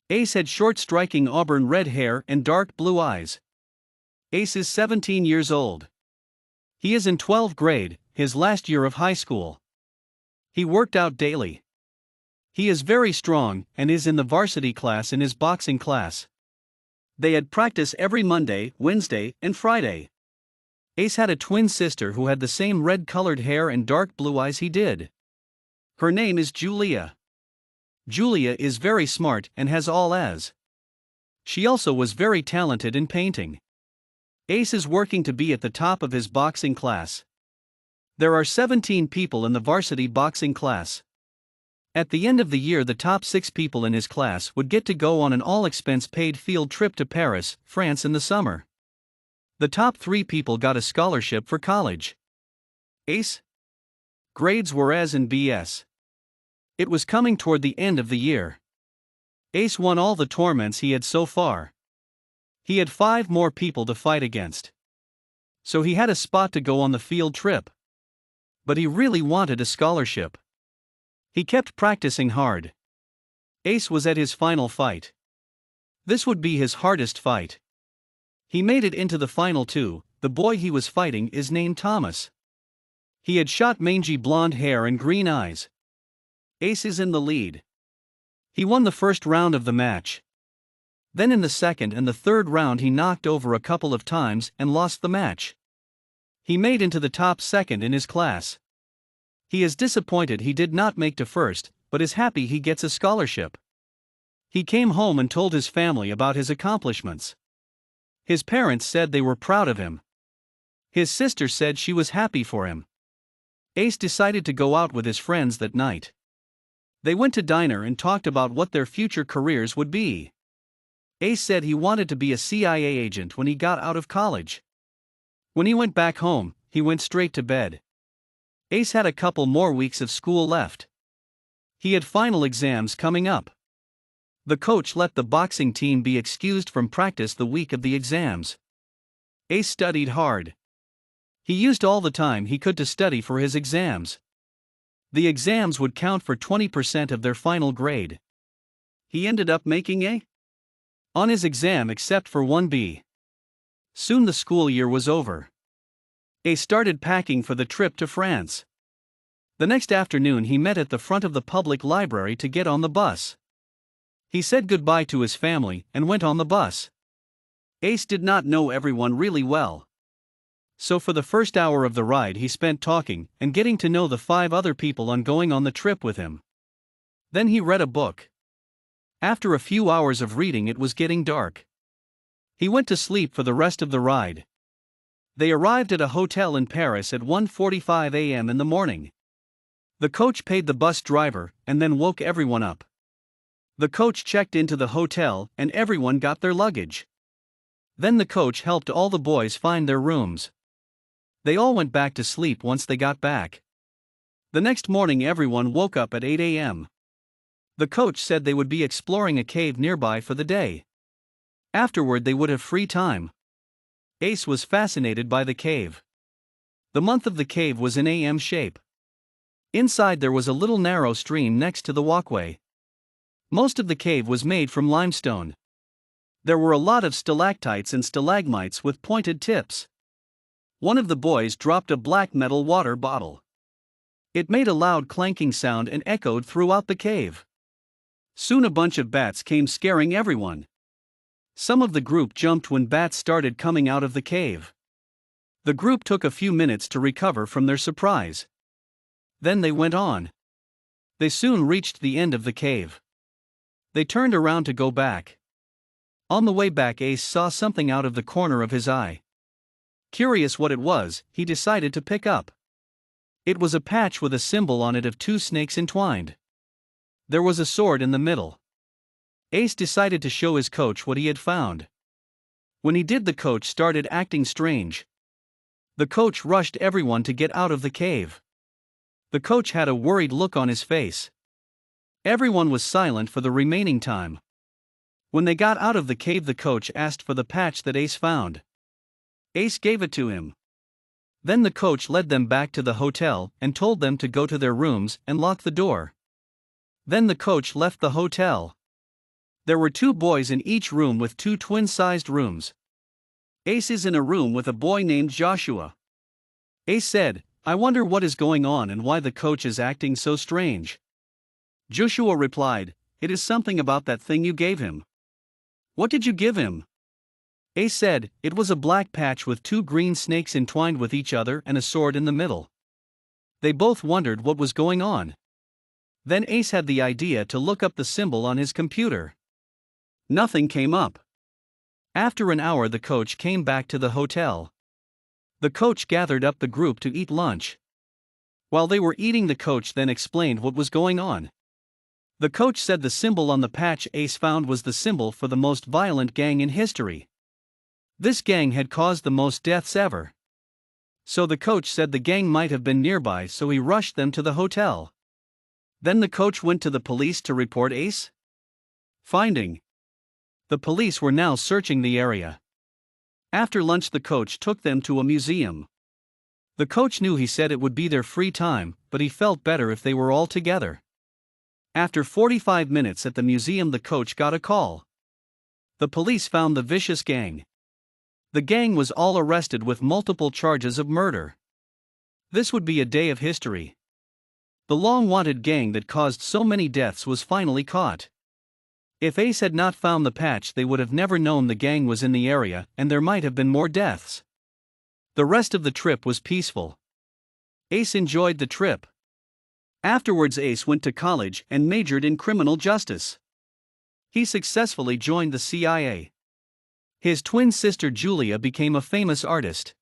Ace had short striking auburn red hair and dark blue eyes. Ace is 17 years old. He is in 12th grade, his last year of high school. He worked out daily. He is very strong and is in the varsity class in his boxing class. They had practice every Monday, Wednesday, and Friday. Ace had a twin sister who had the same red-colored hair and dark blue eyes he did. Her name is Julia. Julia is very smart and has all A's. She also was very talented in painting. Ace is working to be at the top of his boxing class. There are 17 people in the varsity boxing class. At the end of the year, the top 6 people in his class would get to go on an all-expense-paid field trip to Paris, France in the summer. The top 3 people got a scholarship for college. Ace? Grades were As and BS. It was coming toward the end of the year. Ace won all the tournaments he had so far. He had 5 more people to fight against. So he had a spot to go on the field trip. But he really wanted a scholarship. He kept practicing hard. Ace was at his final fight. This would be his hardest fight. He made it into the final 2. The boy he was fighting is named Thomas. He had short mangy blonde hair and green eyes. Ace is in the lead. He won the first round of the match. Then in the second and the third round he knocked over a couple of times and lost the match. He made into the top 2nd in his class. He is disappointed he did not make to first, but is happy he gets a scholarship. He came home and told his family about his accomplishments. His parents said they were proud of him. His sister said she was happy for him. Ace decided to go out with his friends that night. They went to diner and talked about what their future careers would be. Ace said he wanted to be a CIA agent when he got out of college. When he went back home, he went straight to bed. Ace had a couple more weeks of school left. He had final exams coming up. The coach let the boxing team be excused from practice the week of the exams. Ace studied hard. He used all the time he could to study for his exams. The exams would count for 20% of their final grade. He ended up making A on his exam except for 1 B. Soon the school year was over. Ace started packing for the trip to France. The next afternoon he met at the front of the public library to get on the bus. He said goodbye to his family and went on the bus. Ace did not know everyone really well. So for the first hour of the ride he spent talking and getting to know the 5 other people going on the trip with him. Then he read a book. After a few hours of reading it was getting dark. He went to sleep for the rest of the ride. They arrived at a hotel in Paris at 1:45 a.m. in the morning. The coach paid the bus driver and then woke everyone up. The coach checked into the hotel and everyone got their luggage. Then the coach helped all the boys find their rooms. They all went back to sleep once they got back. The next morning everyone woke up at 8 a.m. The coach said they would be exploring a cave nearby for the day. Afterward they would have free time. Ace was fascinated by the cave. The mouth of the cave was in AM shape. Inside there was a little narrow stream next to the walkway. Most of the cave was made from limestone. There were a lot of stalactites and stalagmites with pointed tips. One of the boys dropped a black metal water bottle. It made a loud clanking sound and echoed throughout the cave. Soon a bunch of bats came scaring everyone. Some of the group jumped when bats started coming out of the cave. The group took a few minutes to recover from their surprise. Then they went on. They soon reached the end of the cave. They turned around to go back. On the way back Ace saw something out of the corner of his eye. Curious what it was, he decided to pick up. It was a patch with a symbol on it of 2 snakes entwined. There was a sword in the middle. Ace decided to show his coach what he had found. When he did, the coach started acting strange. The coach rushed everyone to get out of the cave. The coach had a worried look on his face. Everyone was silent for the remaining time. When they got out of the cave, the coach asked for the patch that Ace found. Ace gave it to him. Then the coach led them back to the hotel and told them to go to their rooms and lock the door. Then the coach left the hotel. There were two boys in each room with two twin-sized rooms. Ace is in a room with a boy named Joshua. Ace said, "I wonder what is going on and why the coach is acting so strange." Joshua replied, "It is something about that thing you gave him." "What did you give him?" Ace said, "It was a black patch with two green snakes entwined with each other and a sword in the middle." They both wondered what was going on. Then Ace had the idea to look up the symbol on his computer. Nothing came up. After an hour, the coach came back to the hotel. The coach gathered up the group to eat lunch. While they were eating, the coach then explained what was going on. The coach said the symbol on the patch Ace found was the symbol for the most violent gang in history. This gang had caused the most deaths ever. So the coach said the gang might have been nearby, so he rushed them to the hotel. Then the coach went to the police to report Ace. Finding. The police were now searching the area. After lunch, the coach took them to a museum. The coach knew he said it would be their free time, but he felt better if they were all together. After 45 minutes at the museum, the coach got a call. The police found the vicious gang. The gang was all arrested with multiple charges of murder. This would be a day of history. The long-wanted gang that caused so many deaths was finally caught. If Ace had not found the patch, they would have never known the gang was in the area, and there might have been more deaths. The rest of the trip was peaceful. Ace enjoyed the trip. Afterwards, Ace went to college and majored in criminal justice. He successfully joined the CIA. His twin sister Julia became a famous artist.